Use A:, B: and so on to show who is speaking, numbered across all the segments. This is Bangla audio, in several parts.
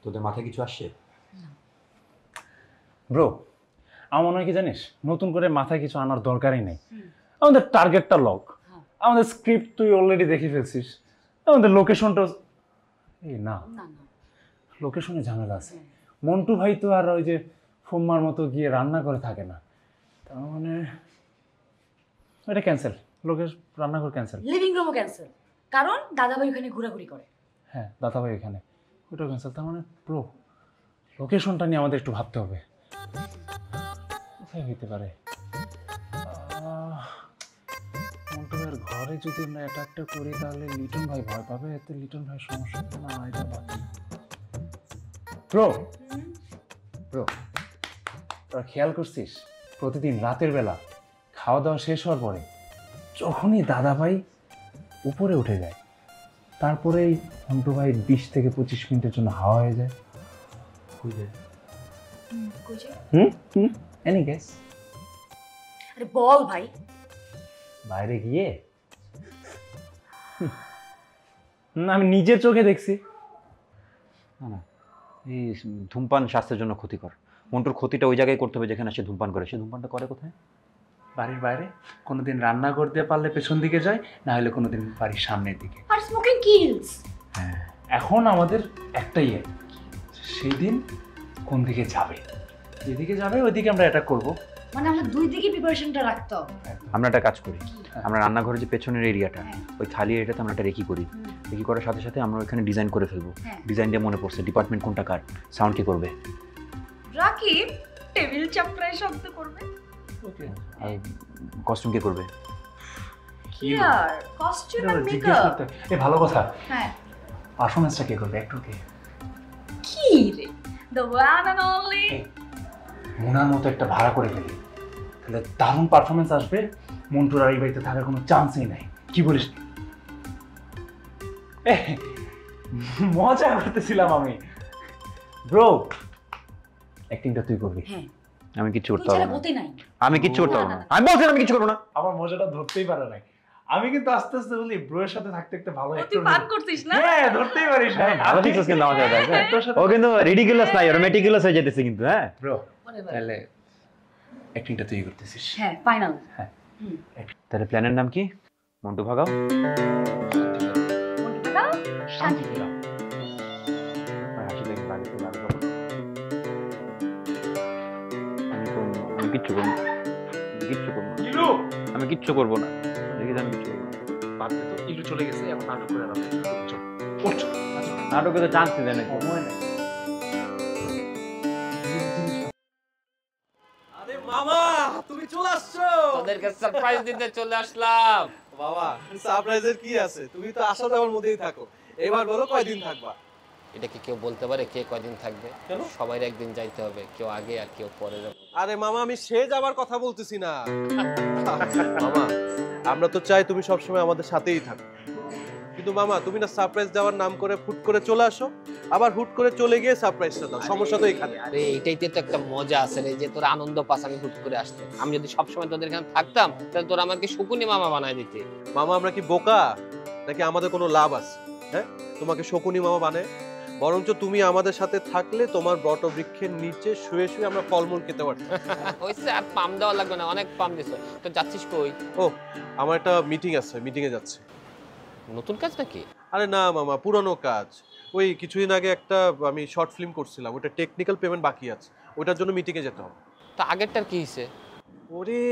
A: তোদের মাথায় কিছু আসছে?
B: ব্রো, আমার মনে হয় কি জানিস, নতুন করে মাথায় কিছু আনার দরকারই নেই। আমাদের টার্গেটটা লক, আমাদের স্ক্রিপ্ট তুই অলরেডি দেখে ফেলছিস, আমাদের লোকেশনটা এই না, লোকেশনে ঝামেলা আছে। মন্টু ভাই তো আর ওই যে ফোম্মার মতো গিয়ে রান্না করে থাকে না, তার মানে এটা ক্যান্সেল। রান্নাঘর ক্যান্সেল,
C: লিভিং রুমও ক্যান্সেল, কারণ দাদাভাই ওখানে ঘোরাঘুরি করে।
B: হ্যাঁ দাদাভাই এখানে, ওইটাও ক্যান্সেল। তার মানে ব্রো, লোকেশনটা নিয়ে আমাদের একটু ভাবতে হবে। কোথায় হইতে পারে? মন্টু ভাইয়ের ঘরে যদি আমরা অ্যাটাকটা করি তাহলে লিটন ভাই ভয় পাবে, এতে লিটন ভাই সমস্যা না। এটা ব্রো ব্রো, তোরা খেয়াল করছিস প্রতিদিন রাতের বেলা খাওয়া দাওয়া শেষ হওয়ার পরে যখনই দাদা ভাই উপরে উঠে যায়, তারপরেই মন্টু ভাই 20 থেকে 25 মিনিটের জন্য হাওয়া হয়ে যায়। Any guess?
C: আরে বল ভাই।
B: বাইরে গিয়ে আমি নিজের চোখে দেখছি।
A: না না, এই ধূমপান স্বাস্থ্যের জন্য ক্ষতিকর। মন্টুর ক্ষতিটা ওই জায়গায় করতে হবে যেখানে সে ধূমপান করে। সে ধূমপানটা করে কোথায়?
B: বাড়ির বাইরে, কোনোদিন রান্না করতে পারলে পেছন দিকে যায়, না হলে কোনোদিন বাড়ির সামনের দিকে।
C: আর স্মোকিং কিলস।
B: হ্যাঁ, এখন আমাদের একটাই সেই দিন কোন দিকে যাবে, যেদিকে যাবে ওইদিকে আমরা অ্যাটাক করব।
C: মানে আমরা দুই দিকে প্রিপারেশনটা রাখতে হবে।
A: আমরা একটা কাজ করি, আমরা রান্নাঘরের যে পেছনের এরিয়াটা, ওই খালি এরিয়াতে আমরা একটা রেকি করি। রেকি করার সাথে সাথে আমরা ওইখানে ডিজাইন করে ফেলবো। ডিজাইন দিয়ে মনে পড়ছে ডিপার্টমেন্ট কোনটা কার, সাউন্ড কি করবে?
C: রাকিব টেবিল চাপড়ায় শব্দ করবে।
B: ওকে,
A: আর কস্টিউম কে করবে?
C: কি আর কস্টিউম আর মেকআপ।
B: এই ভালো কথা,
C: হ্যাঁ
B: পারফরম্যান্সটা কে করবে? একটু কে?
C: কি রে, দ্য ওয়ান এন্ড অনলি
B: মোনার মতো একটা ভাড়া করে ফেলি, তাহলে দারুণ পারফরমেন্স আসবে। মন্টুর আর এই বাড়িতে থাকার কোনো চান্সই নাই। কি বলিস? মজা করতেছিলাম আমি। ব্রো, অ্যাক্টিংটা তুই করবি।
C: হ্যাঁ,
A: আমি কিচ্ছু করতে
C: তুই
A: পারবো
C: ছাড়া
A: না।
C: গতি নাই।
A: আমি কিচ্ছু করতে পারবো না। আমি বলছি আমি কিছু করবো না।
B: আমার মজাটা ধরতেই পারে নাই। আমি কিন্তু আস্তে আস্তে বলি ব্রোয়ের সাথে থাকতে থাকতে ভালো
C: তুই
B: অ্যাক্টর
C: পান করছিস না?
B: হ্যাঁ, ধরতেই পারিস। হ্যাঁ,
A: ভালো শিখছিস কিন্তু আমাদের কাছে। ও কিন্তু রিডিকুলাস নাই, ওর মেটিকুলাস হয়ে যেতেছে কিন্তু। হ্যাঁ
B: ব্রো, তাহলে অ্যাক্টিংটা তুই করতেছিস।
C: হ্যাঁ, ফাইনাল।
B: হ্যাঁ,
A: তাহলে প্ল্যানের নাম কি? মন্টু ভাগাও,
C: শান্তি।
A: হাসি দেখে লাগে তো লাগে। আমি কিচ্ছু করবো না, কিচ্ছু করবো না, আমি কিচ্ছু করবো না। দেখি আমি কিচ্ছু করবো না।
B: বাদ দে তো, ইলু চলে গেছে, এখন নাটক করে রাখবে।
A: নাটকে তো চান্স দেয় না, সময় নেই।
D: আরে মামা, তুমি চলে আসছো।
E: তোদেরকে সারপ্রাইজ দিতে চলে আসলাম।
D: বাবা, সারপ্রাইজের কি আছে? তুমি তো আসা যাওয়ার মধ্যেই থাকো। এবার বলো কয়দিন থাকবা?
E: এটা কি কেউ বলতে পারে কে কয়দিন থাকবে?
D: কেন?
E: সবাই একদিন যাইতে হবে, কেউ আগে আর কেউ পরে যাবে।
D: আরে মামা, আমি সে যাবার কথা বলতেছি না। মামা, আমরা তো চাই তুমি সবসময় আমাদের সাথেই থাকো। কিন্তু মামা, তুমি না সারপ্রাইজ দেওয়ার নাম করে হুট করে চলে আসো, আবার হুট করে চলে গিয়ে সারপ্রাইজটা দাও। সমস্যা তো এখানে।
E: আরে এইটাইতে তো একটা মজা আছে রে, যে তোর আনন্দ পাস আমি হুট করে আসতে। আমি যদি সবসময় তোদের এখানে থাকতাম তাহলে তোরা আমাকে শকুনি মামা বানায় দিতে।
D: মামা, আমরা কি বোকা নাকি আমাদের কোনো লাভ আছে? হ্যাঁ, তোমাকে শকুনি মামা বানায়? বরঞ্চ তুমি আমাদের সাথে থাকলে তোমার বটবৃক্ষের নিচে শুয়ে শুয়ে আমরা ফলমূল খেতে পারতাম।
E: হইছে, আর পাম দেওয়া লাগবে না, অনেক পাম দিছো। তো যাচ্ছিস কই?
D: ও, আমার একটা মিটিং আছে, মিটিংয়ে যাচ্ছি।
E: নতুন কাজ নাকি?
D: আরে না মামা, পুরানো কাজ। ওই কিছুদিন আগে একটা আমি শর্ট ফিল্ম করছিলাম, ওটা টেকনিক্যাল পেমেন্ট বাকি আছে, ওটার জন্য মিটিংয়ে যেতে হবে।
E: তা আগেরটার কি হইছে?
D: ওরে,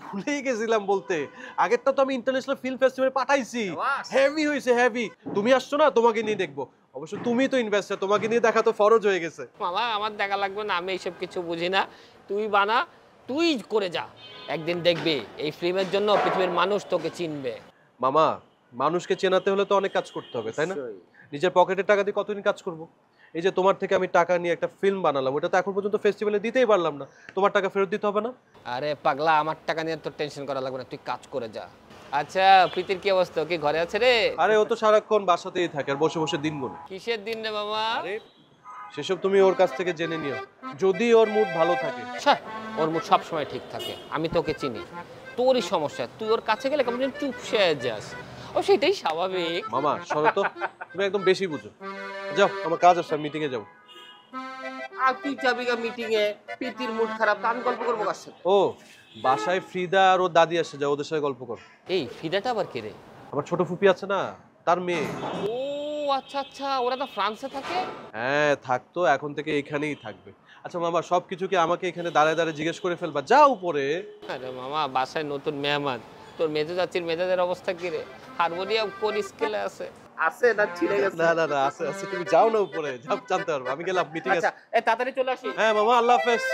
D: ভুলেই গেছিলাম বলতে। আগেরটা তো আমি ইন্টারন্যাশনাল ফিল্ম ফেস্টিভ্যালে পাঠাইছি। হেভি হয়েছে, হেভি। তুমি আসছো না, তোমাকে নিয়ে দেখবো। অবশ্য তুমি তো ইনভেস্টর, তোমাকে নিয়ে দেখা তো ফরজ হয়ে গেছে।
E: মামা, আমার দেখা লাগবে না, আমি এইসব কিছু বুঝি না। তুই বানা, তুই করে যা। একদিন দেখবি এই ফিল্মের জন্য পৃথিবীর মানুষ তোকে চিনবে।
D: মামা, মানুষকে চেনাতে হলে তো অনেক কাজ করতে হবে, তাই না? নিজের পকেটের টাকা দিয়ে কতদিন কাজ করব? এই যে তোমার থেকে আমি টাকা নিয়ে একটা ফিল্ম বানালাম, ওটা তো এখন পর্যন্ত ফেস্টিভ্যালে দিতেই পারলাম না। তোমার টাকা ফেরত দিতে হবে না?
E: আরে পাগলা, আমার টাকা নিয়ে তোর টেনশন করা লাগবে না, তুই কাজ করে যা। আচ্ছা, প্রীতির কি অবস্থা? কি ঘরে আছে রে?
D: আরে ও তো সারাক্ষণ বাসাতেই থাকে আর বসে বসে দিন গুনে।
E: কিসের দিন রে মামা?
D: আরে সেসব তুমি ওর কাছ থেকে জেনে নিও, যদি ওর মুড ভালো থাকে।
E: আচ্ছা, ওর মুড সব সময় ঠিক থাকে, আমি তোকে চিনি। তোরই সমস্যা, তুই ওর কাছে গেলে কেমন চুপসে যাস। ও সেটাই স্বাভাবিক।
D: মামা সরো তো, তুমি একদম বেশি বুঝো। যাও, আমার কাজ আছে, মিটিংয়ে যাবো।
E: আর তুই যাবি গা মিটিং এ, প্রীতির মুড খারাপ, তা আমি গল্প করবো কার সাথে?
D: ও বাসায় ফ্রিদা আর ওর দাদি আসে, যা ওদের সাথে গল্প কর।
E: এই ফিদাটা আবার কে রে?
D: আমার ছোট ফুপি আছে না, তার মেয়ে।
E: ও আচ্ছা আচ্ছা, ওরা তো ফ্রান্সে থাকে।
D: হ্যাঁ থাকতো, এখন থেকে এখানেই থাকবে। আচ্ছা মামা, সবকিছু কি আমাকে এখানে দাঁড়ায় দাঁড়ায় জিজ্ঞেস করে ফেলবা? যাও উপরে।
E: আরে মামা, বাসায় নতুন মেহমান, তোর মেজো চাচির মেজাজের অবস্থা কি রে? হারমোনিয়াম কোন স্কেলে আছে? আছে না ছিঁড়ে গেছে?
D: না না না, আছে আছে, তুমি যাও না উপরে, জানতে পারবো। আমি গেলাম, মিটিং আছে।
E: আচ্ছা, তাড়াতাড়ি চলে আসি।
D: হ্যাঁ মামা, আল্লাহ হাফেজ।